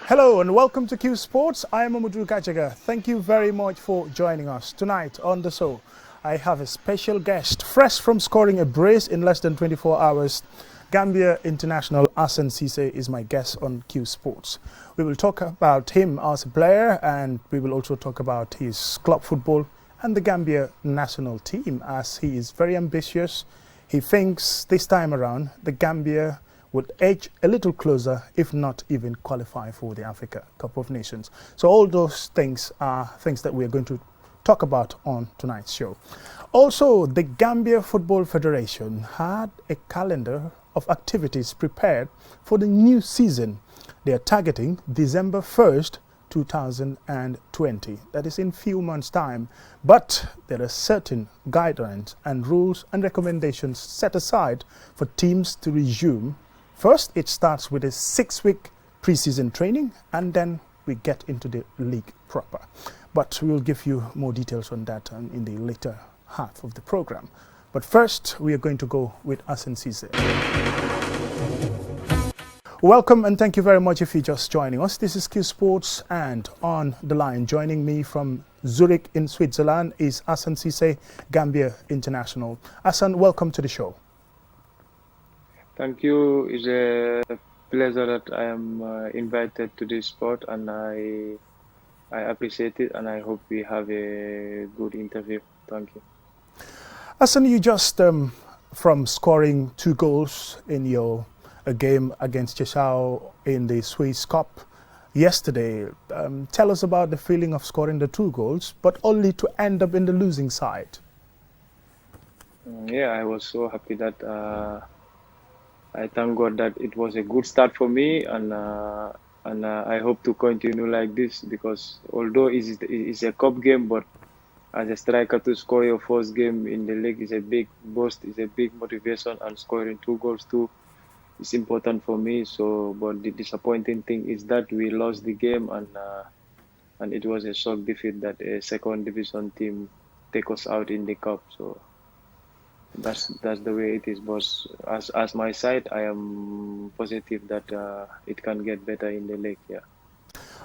Hello and welcome to Qsports. I am Amadou Gajaga. Thank you very much for joining us. Tonight on the show, I have a special guest, fresh from scoring a brace in less than 24 hours. Gambia international Hassan Ceesay is my guest on Qsports. We will talk about him as a player, and we will also talk about his club football and the Gambia national team, as he is very ambitious. He thinks this time around the Gambia would edge a little closer, if not even qualify for the Africa Cup of Nations. So all those things are things that we're going to talk about on tonight's show. Also, the Gambia Football Federation had a calendar of activities prepared for the new season. They are targeting December 1st, 2020. That is in few months' time. But there are certain guidelines and rules and recommendations set aside for teams to resume. First, it starts with a 6-week preseason training, and then we get into the league proper. But we will give you more details on that in the later half of the program. But first, we are going to go with Hassan Ceesay. Welcome and thank you very much if you're just joining us. This is Qsports, and on the line joining me from Zurich in Switzerland is Hassan Ceesay, Gambia International. Hassan, welcome to the show. Thank you. It's a pleasure that I am invited to this sport, and I appreciate it, and I hope we have a good interview. Thank you. Hassan, you just from scoring 2 goals in your game against Cheshire in the Swiss Cup yesterday. Tell us about the feeling of scoring the 2 goals, but only to end up in the losing side. Yeah, I was so happy that. I thank God that it was a good start for me, and I hope to continue like this, because although it's a cup game, but as a striker to score your first game in the league is a big boost, is a big motivation, and scoring 2 goals too is important for me. So, but the disappointing thing is that we lost the game, and it was a shock defeat that a second division team take us out in the cup. So. That's the way it is, boss. As my side, I am positive that it can get better in the league. Yeah.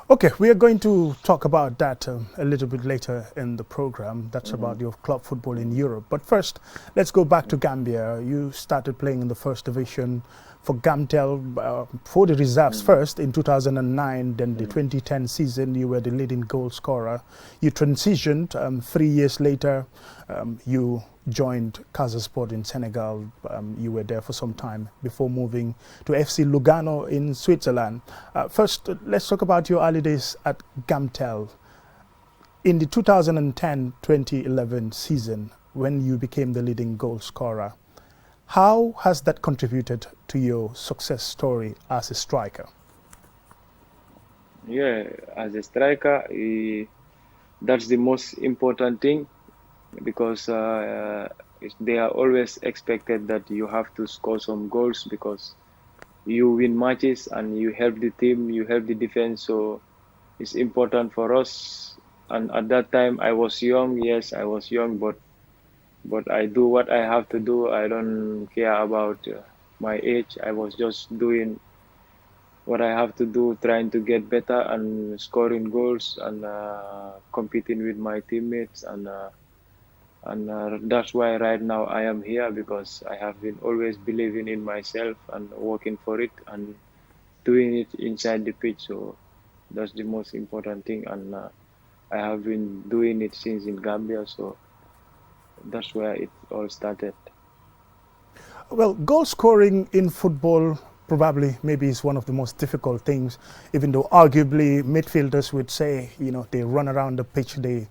Okay, we are going to talk about that a little bit later in the program. That's about your club football in Europe. But first, let's go back to Gambia. You started playing in the first division for Gamtel, for the reserves first in 2009. Then the 2010 season, you were the leading goal scorer. You transitioned 3 years later. You joined Qsports in Senegal. You were there for some time before moving to FC Lugano in Switzerland. First, let's talk about your early days at Gamtel. In the 2010-2011 season, when you became the leading goal scorer, how has that contributed to your success story as a striker? Yeah, as a striker, that's the most important thing, because they are always expected that you have to score some goals, because you win matches and you help the team, you help the defense. So it's important for us. And at that time, I was young. Yes, I was young, but I do what I have to do. I don't care about my age. I was just doing what I have to do, trying to get better and scoring goals and competing with my teammates, and that's why right now I am here, because I have been always believing in myself and working for it and doing it inside the pitch. So that's the most important thing, and I have been doing it since in Gambia. So that's where it all started. Well, goal scoring in football probably maybe is one of the most difficult things, even though arguably midfielders would say, you know, they run around the pitch, they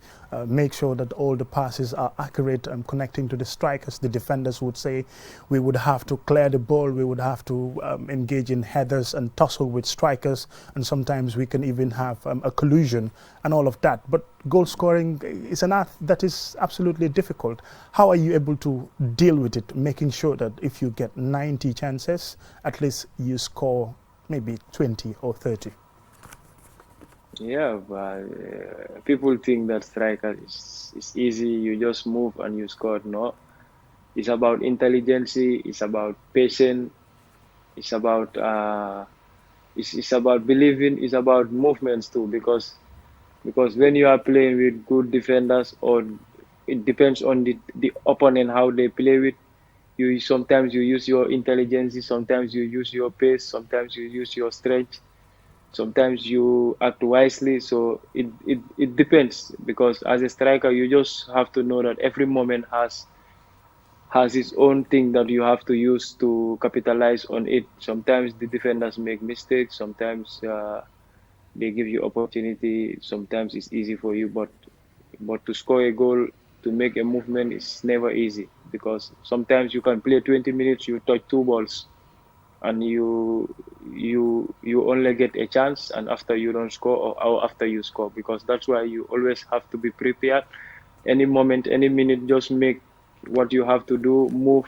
make sure that all the passes are accurate and connecting to the strikers. The defenders would say we would have to clear the ball, we would have to engage in headers and tussle with strikers, and sometimes we can even have a collusion and all of that. But goal scoring is an art that is absolutely difficult. How are you able to deal with it, making sure that if you get 90 chances, at least you score maybe 20 or 30? Yeah, but people think that striker is easy. You just move and you score. No, it's about intelligence. It's about patience. It's about it's about believing. It's about movements too, because when you are playing with good defenders, or it depends on the opponent how they play with you. Sometimes you use your intelligence, sometimes you use your pace, sometimes you use your strength, sometimes you act wisely. So it depends, because as a striker you just have to know that every moment has its own thing that you have to use to capitalize on it. Sometimes the defenders make mistakes, sometimes they give you opportunity, sometimes it's easy for you, but to score a goal, to make a movement is never easy, because sometimes you can play 20 minutes, you touch two balls, and you only get a chance, and after you don't score, or after you score. Because that's why you always have to be prepared. Any moment, any minute, just make what you have to do, move,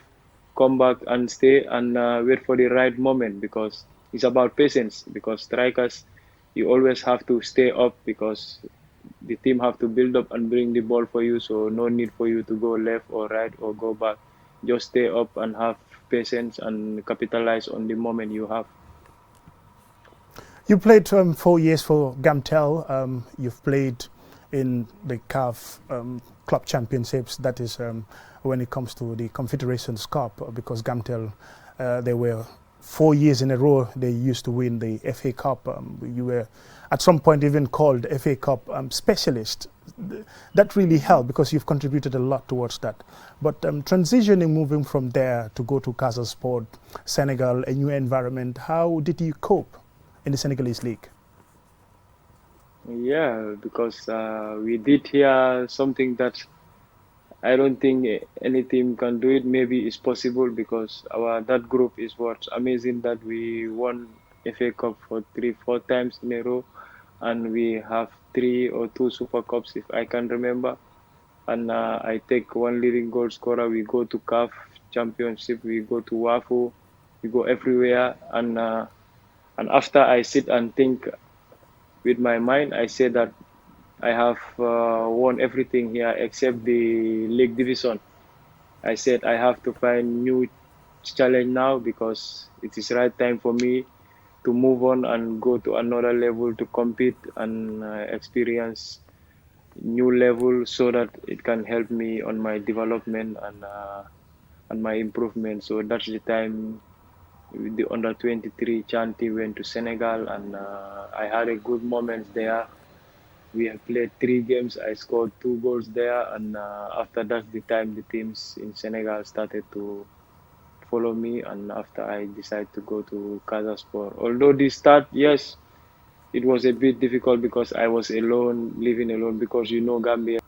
come back and stay, and wait for the right moment, because it's about patience. Because strikers, you always have to stay up, because the team have to build up and bring the ball for you, so no need for you to go left or right or go back. Just stay up and have patience and capitalize on the moment you have. You played 4 years for Gamtel. You've played in the CAF Club Championships. That is when it comes to the Confederations Cup, because Gamtel, they were 4 years in a row they used to win the FA Cup. You were at some point even called FA Cup specialist. That really helped, because you've contributed a lot towards that. But transitioning, moving from there to go to Qsports, Senegal, a new environment, how did you cope in the Senegalese league? Yeah, because we did here something that I don't think any team can do it. Maybe it's possible, because our that group is what's amazing, that we won FA Cup for 3, 4 times in a row, and we have 3 or 2 Super Cups if I can remember. And I take one leading goal scorer. We go to CAF Championship, we go to WAFU, we go everywhere, and after I sit and think with my mind, I say that I have won everything here except the league division. I said I have to find new challenge now, because it is right time for me to move on and go to another level, to compete and experience new level, so that it can help me on my development and my improvement. So that's the time the under 23 Chanti went to Senegal, and I had a good moment there. We have played 3 games. I scored 2 goals there, and after that, the time the teams in Senegal started to follow me, and after I decided to go to Sport. Although the start, yes, it was a bit difficult, because I was alone, living alone, because Gambia.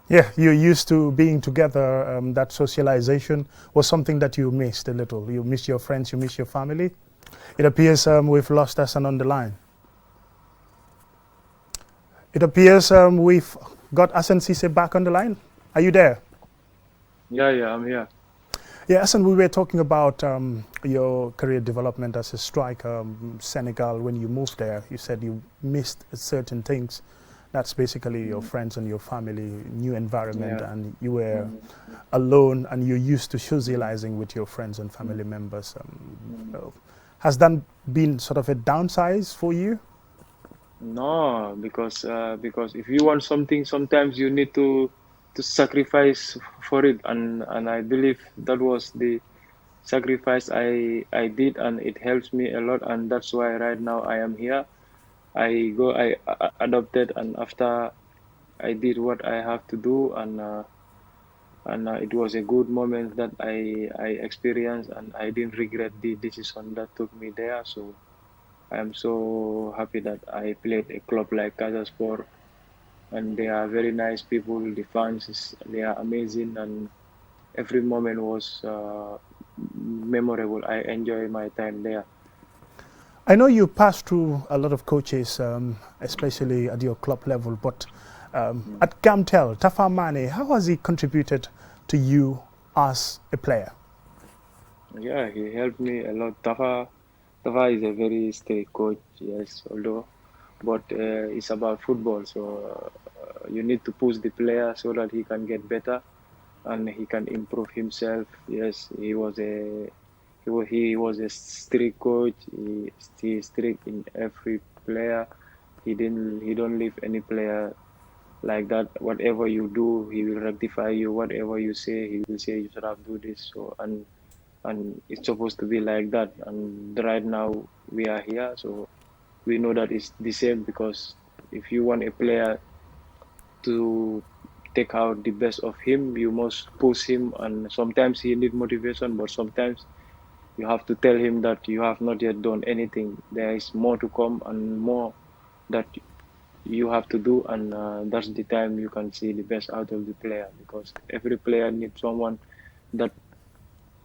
Yeah, you're used to being together. That socialization was something that you missed a little. You miss your friends, you miss your family. It appears we've lost Hassan on the line. It appears we've got Hassan Cisse back on the line. Are you there? Yeah, yeah, I'm here. Yeah, Hassan, we were talking about your career development as a striker. Senegal, when you moved there, you said you missed certain things. That's basically your friends and your family, new environment, Yeah. and you were alone, and you're used to socializing with your friends and family members. Has that been sort of a downsize for you? No, because if you want something, sometimes you need to sacrifice for it, and I believe that was the sacrifice I did, and it helps me a lot, and that's why right now I am here. I adopted, and after I did what I have to do, and it was a good moment that I experienced, and I didn't regret the decision that took me there. So I am so happy that I played a club like Sport, and they are very nice people. The fans, they are amazing, and every moment was memorable. I enjoy my time there. I know you passed through a lot of coaches, especially at your club level, but at Gamtel, Tafa Mane, how has he contributed to you as a player? Yeah, he helped me a lot. Tafa is a very strict coach, yes, although, but it's about football, so you need to push the player so that he can get better and he can improve himself. Yes, he he was a strict coach. He strict in every player. He don't leave any player like that. Whatever you do, he will rectify you. Whatever you say, he will say you should have do this. So and it's supposed to be like that. And right now we are here, so we know that it's the same, because if you want a player to take out the best of him, you must push him. And sometimes he need motivation, but sometimes you have to tell him that you have not yet done anything. There is more to come and more that you have to do, and that's the time you can see the best out of the player, because every player needs someone that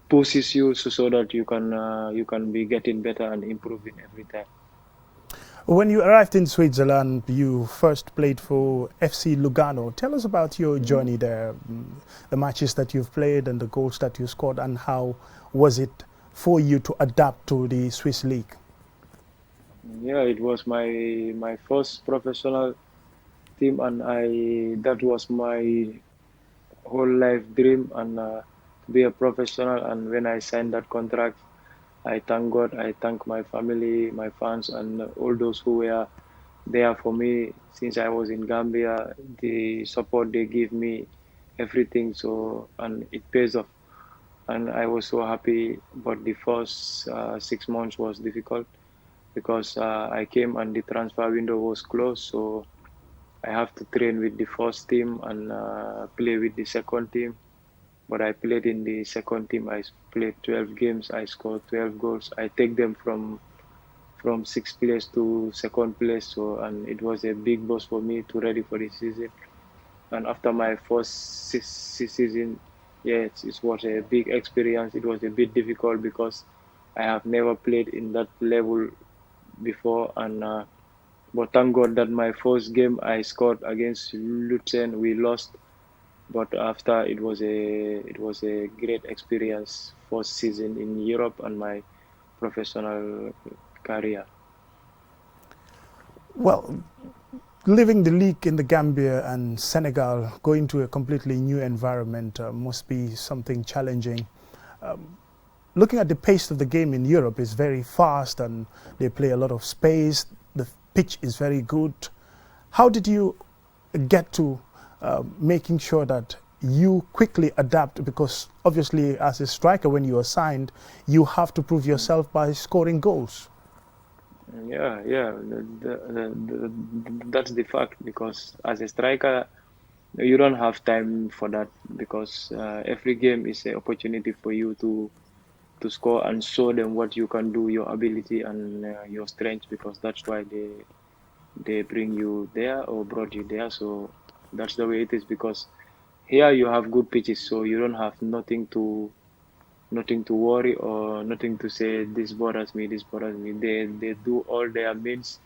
pushes you, so that you can be getting better and improving every time. When you arrived in Switzerland, you first played for FC Lugano. Tell us about your journey there, the matches that you've played and the goals that you scored, and how was it for you to adapt to the Swiss league? Yeah, it was my first professional team, and I that was my whole life dream, and to be a professional. And when I signed that contract, I thank God, I thank my family, my fans, and all those who were there for me since I was in Gambia. The support they give me, everything. So, and it pays off. And I was so happy. But the first 6 months was difficult, because I came and the transfer window was closed. So I have to train with the first team and play with the second team. But I played in the second team. I played 12 games. I scored 12 goals. I take them from sixth place to second place. So, and it was a big boost for me to ready for the season. And after my first season, yes, it was a big experience. It was a bit difficult because I have never played in that level before. And but thank God that my first game I scored against Lutzen, we lost. But after, it was a great experience, first season in Europe and my professional career. Well, living the league in the Gambia and Senegal, going to a completely new environment must be something challenging. Looking at the pace of the game in Europe is very fast and they play a lot of space. The pitch is very good. How did you get to making sure that you quickly adapt? Because obviously as a striker, when you are signed, you have to prove yourself by scoring goals. Yeah. That's the fact, because as a striker, you don't have time for that, because every game is an opportunity for you to score and show them what you can do, your ability and your strength, because that's why they bring you there or brought you there. So that's the way it is, because here you have good pitches, so you don't have nothing to worry or nothing to say this bothers me, this bothers me. They do all their means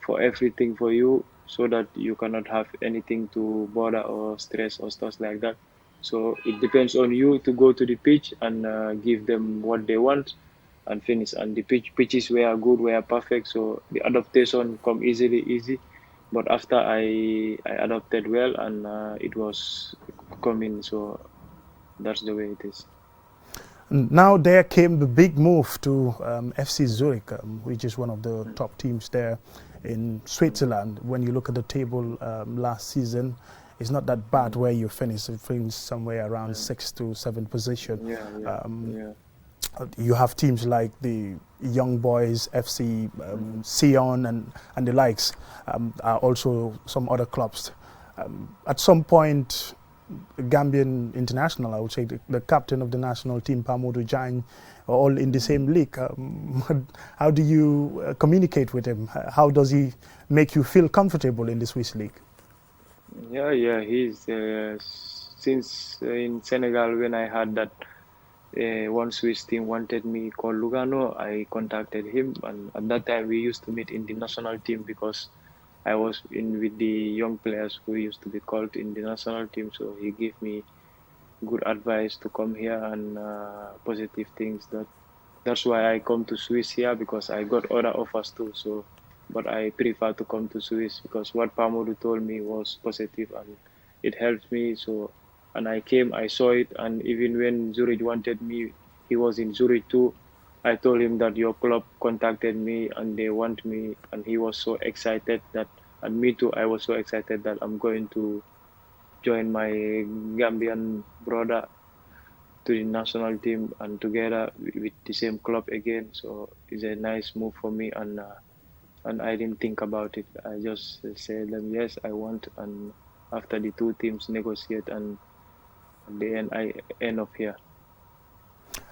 for everything for you, so that you cannot have anything to bother or stress or stuff like that. So it depends on you to go to the pitch and give them what they want and finish. And the pitches were good, were perfect, so the adaptation come easy. But after I adapted well, and it was coming. So that's the way it is. Now there came the big move to FC Zurich, which is one of the top teams there in Switzerland. When you look at the table last season, it's not that bad where you finished. You finished somewhere around 6th to 7th position. Yeah. You have teams like the Young Boys, FC Sion and the likes, are also some other clubs. At some point, Gambian international, I would say, the captain of the national team, Pamodu Jain, are all in the same league. How do you communicate with him? How does he make you feel comfortable in the Swiss league? Yeah. He's since in Senegal, when I had that one Swiss team wanted me called Lugano, I contacted him, and at that time we used to meet in the national team, because I was in with the young players who used to be called in the national team. So he gave me good advice to come here, and positive things. That's why I come to Swiss here, because I got other offers too. So, but I prefer to come to Swiss, because what Pamodu told me was positive and it helped me. So, and I came, I saw it, and even when Zurich wanted me, he was in Zurich too. I told him that your club contacted me and they want me, and he was so excited that, and me too, I was so excited that I'm going to join my Gambian brother to the national team and together with the same club again. So it's a nice move for me, and I didn't think about it. I just said them yes, I want, and after the two teams negotiate, and at the end I end up here.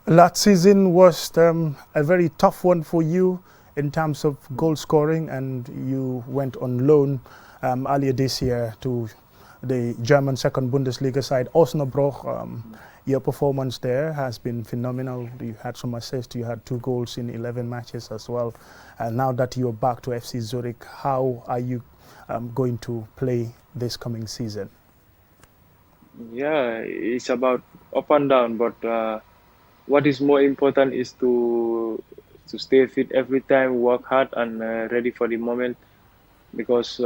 Last season was a very tough one for you in terms of goal scoring, and you went on loan earlier this year to the German second Bundesliga side, Osnabrück. Your performance there has been phenomenal. You had some assists, you had 2 goals in 11 matches as well. And now that you're back to FC Zurich, how are you going to play this coming season? Yeah, it's about up and down, but what is more important is to stay fit every time, work hard, and ready for the moment. Because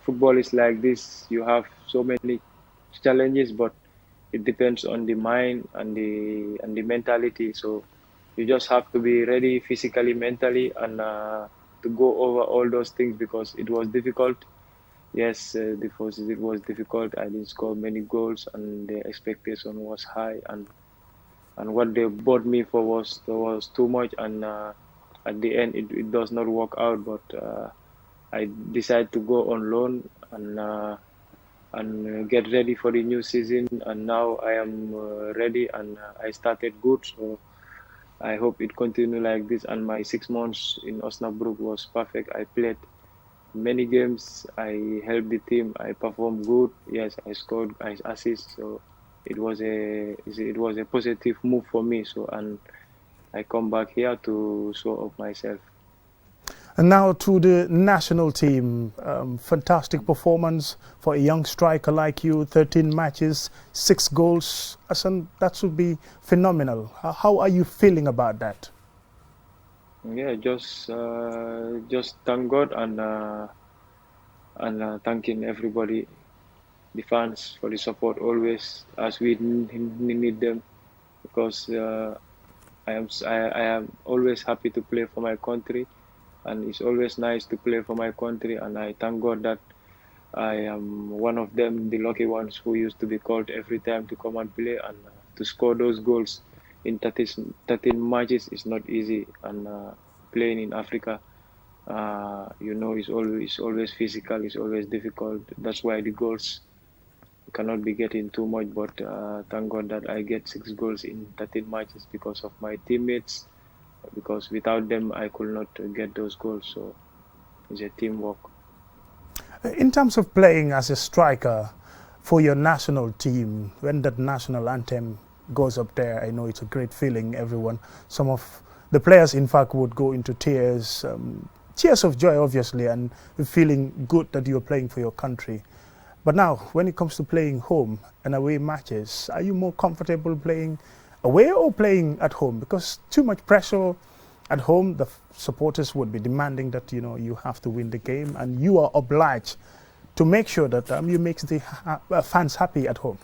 football is like this, you have so many challenges, but it depends on the mind and the mentality. So you just have to be ready physically, mentally, and to go over all those things because it was difficult. Yes, the first it was difficult. I didn't score many goals, and the expectation was high, and what they bought me for was too much, and at the end it does not work out. But I decided to go on loan and get ready for the new season. And now I am ready, and I started good. So I hope it continue like this. And my 6 months in Osnabrück was perfect. I played many games. I helped the team. I performed good. Yes, I scored. I assist. So it was a positive move for me. So and I come back here to show up myself. And now to the national team. Fantastic performance for a young striker like you. 13 matches, 6 goals. Hassan, that should be phenomenal. How are you feeling about that? Yeah, just thank God and thanking everybody, the fans for the support always as we need them because I am always happy to play for my country, and it's always nice to play for my country, and I thank God that I am one of them, the lucky ones who used to be called every time to come and play, and to score those goals in 13 matches is not easy, and playing in Africa, it's always physical, it's always difficult. That's why the goals cannot be getting too much, but thank God that I get 6 goals in 13 matches because of my teammates, because without them I could not get those goals. So it's a teamwork. In terms of playing as a striker for your national team, when that national anthem goes up there, I know it's a great feeling. Some of the players, in fact, would go into tears, tears of joy, obviously, and feeling good that you're playing for your country. But now, when it comes to playing home and away matches, are you more comfortable playing away or playing at home? Because too much pressure at home, the supporters would be demanding that you have to win the game, and you are obliged to make sure that you make the fans happy at home.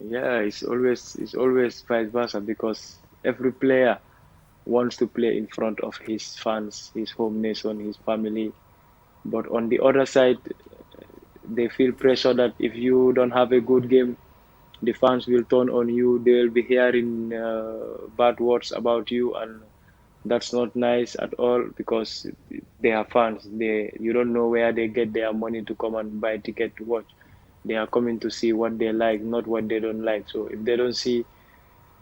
Yeah, it's always vice versa because every player wants to play in front of his fans, his home nation, his family. But on the other side, they feel pressure that if you don't have a good game, the fans will turn on you. They will be hearing bad words about you, and that's not nice at all because they are fans. You don't know where they get their money to come and buy ticket to watch. They are coming to see what they like, not what they don't like. So if they don't see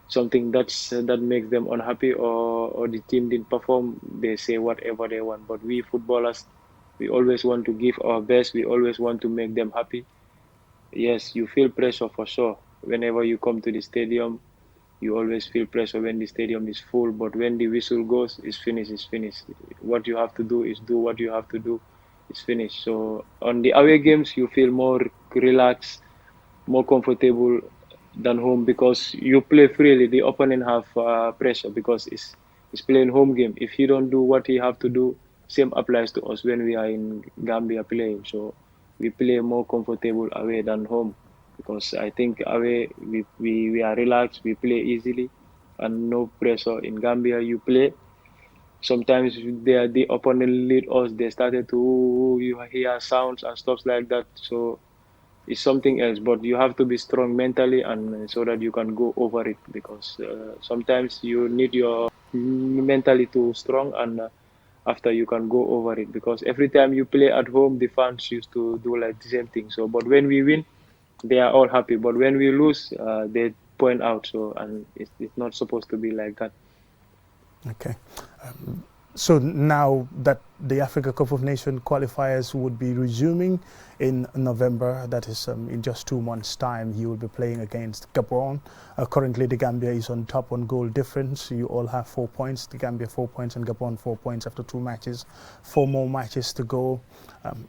something that makes them unhappy, or the team didn't perform, they say whatever they want. But we footballers, we always want to give our best. We always want to make them happy. Yes, you feel pressure for sure. Whenever you come to the stadium, you always feel pressure when the stadium is full. But when the whistle goes, it's finished. It's finished. What you have to do is do what you have to do. It's finished. So on the away games, you feel more relaxed, more comfortable than home because you play freely. The opponent have pressure because it's playing home game. If you don't do what you have to do, same applies to us when we are in Gambia playing. So we play more comfortable away than home because I think away we are relaxed, we play easily, and no pressure. In Gambia, you play. Sometimes the opponent lead us. They started to you hear sounds and stuff like that. So it's something else. But you have to be strong mentally and so that you can go over it because sometimes you need your mentally to strong and after you can go over it because every time you play at home, the fans used to do like the same thing. So, but when we win, they are all happy. But when we lose, they point out. So, and it's not supposed to be like that. Okay. So now that the Africa Cup of Nations qualifiers would be resuming in November, that is in just 2 months' time, you will be playing against Gabon. Currently, the Gambia is on top on goal difference. You all have 4 points. The Gambia 4 points and Gabon 4 points after 2 matches. 4 more matches to go.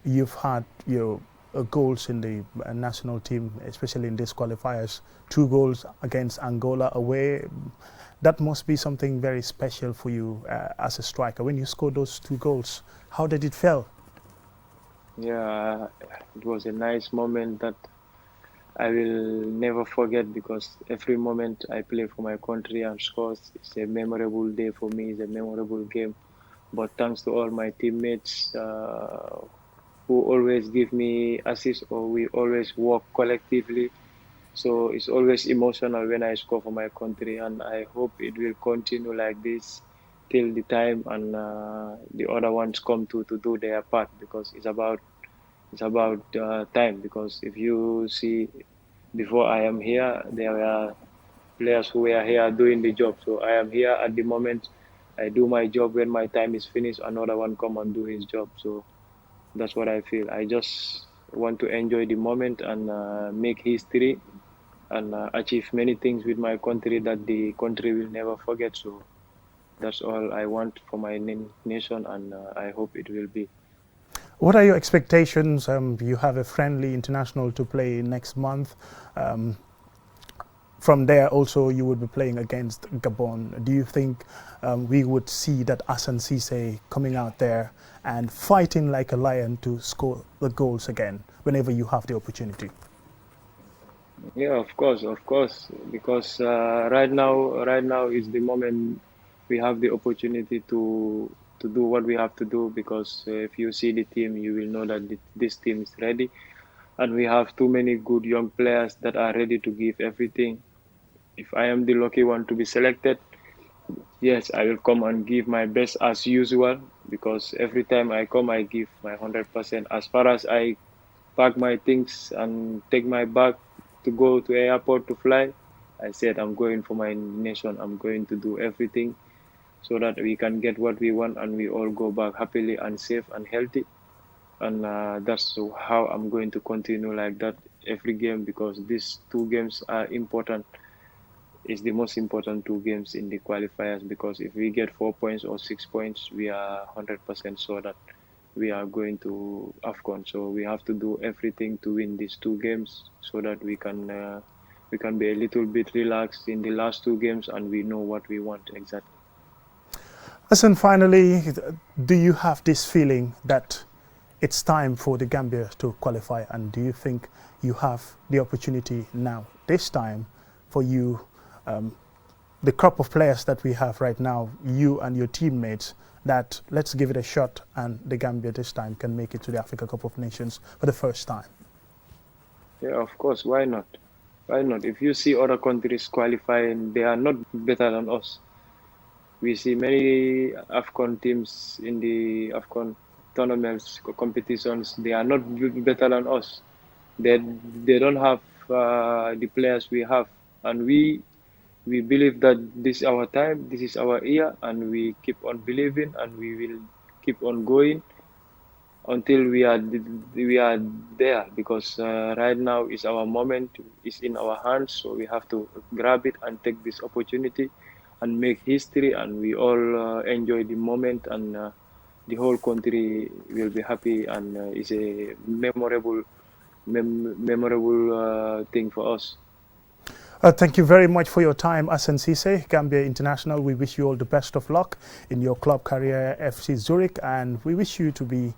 You've had your goals in the national team, especially in these qualifiers. 2 goals against Angola away. That must be something very special for you as a striker. When you scored those 2 goals, how did it feel? Yeah, it was a nice moment that I will never forget because every moment I play for my country and scores, it's a memorable day for me. It's a memorable game. But thanks to all my teammates who always give me assists or we always work collectively. So it's always emotional when I score for my country, and I hope it will continue like this till the time and the other ones come to do their part because it's about time. Because if you see, before I am here, there were players who were here doing the job. So I am here at the moment. I do my job. When my time is finished, another one come and do his job. So that's what I feel. I just want to enjoy the moment and make history and achieve many things with my country that the country will never forget. So that's all I want for my nation, and I hope it will be. What are your expectations? You have a friendly international to play next month. From there, also, you would be playing against Gabon. Do you think we would see that Hassan Cisse coming out there and fighting like a lion to score the goals again whenever you have the opportunity? Yeah, of course, because right now is the moment we have the opportunity to do what we have to do. Because if you see the team, you will know that this team is ready, and we have too many good young players that are ready to give everything. If I am the lucky one to be selected, yes, I will come and give my best as usual. Because every time I come, I give my 100%. As far as I pack my things and take my bag to go to airport to fly, I said I'm going for my nation. I'm going to do everything so that we can get what we want and we all go back happily and safe and healthy. And that's how I'm going to continue like that every game because these 2 games are important. It's the most important 2 games in the qualifiers because if we get 4 points or 6 points, we are 100% sure that we are going to AFCON. So we have to do everything to win these 2 games so that we can be a little bit relaxed in the last 2 games and we know what we want exactly. Listen, finally, do you have this feeling that it's time for the Gambia to qualify? And do you think you have the opportunity now, this time, for you, the crop of players that we have right now, you and your teammates, that let's give it a shot and the Gambia this time can make it to the Africa Cup of Nations for the first time? Yeah, of course. Why not? Why not? If you see other countries qualifying, they are not better than us. We see many AFCON teams in the AFCON tournaments, competitions. They are not better than us. They don't have the players we have, and we believe that this is our time, this is our year, and we keep on believing, and we will keep on going until we are there. Because right now is our moment, is in our hands, so we have to grab it and take this opportunity and make history, and we all enjoy the moment, and the whole country will be happy, and it's a memorable thing for us. Thank you very much for your time, Hassan Cisse, Gambia International. We wish you all the best of luck in your club career, FC Zurich, and we wish you to be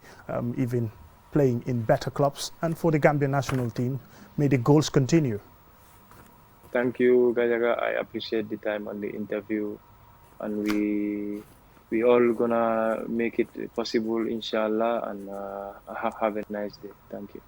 even playing in better clubs. And for the Gambia national team, may the goals continue. Thank you, Gajaga. I appreciate the time on the interview, and we all gonna make it possible, inshallah, and have a nice day. Thank you.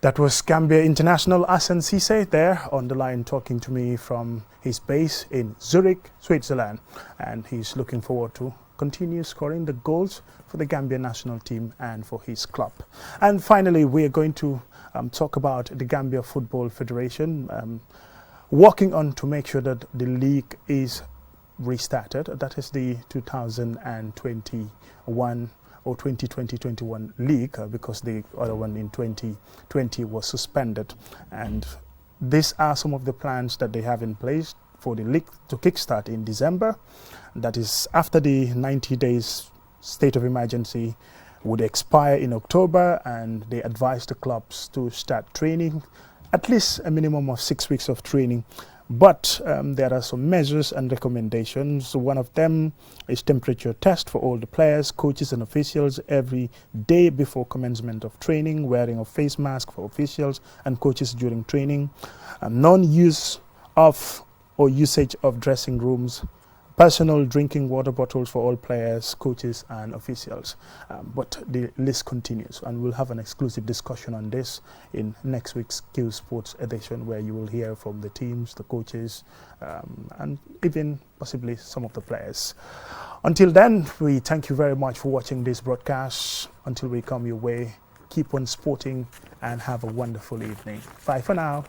That was Gambia International Hassan Cisse there on the line talking to me from his base in Zurich, Switzerland. And he's looking forward to continue scoring the goals for the Gambia national team and for his club. And finally, we are going to talk about the Gambia Football Federation working on to make sure that the league is restarted. That is the 2021 or 2020-21 league because the other one in 2020 was suspended. And these are some of the plans that they have in place for the league to kickstart in December. That is after the 90 days state of emergency would expire in October, and they advise the clubs to start training, at least a minimum of 6 weeks of training. But there are some measures and recommendations. One of them is temperature test for all the players, coaches and officials every day before commencement of training, wearing a face mask for officials and coaches during training, non-use of or usage of dressing rooms, personal drinking water bottles for all players, coaches and officials. But the list continues, and we'll have an exclusive discussion on this in next week's Qsports edition, where you will hear from the teams, the coaches, and even possibly some of the players. Until then, we thank you very much for watching this broadcast. Until we come your way, keep on sporting and have a wonderful evening. Bye for now.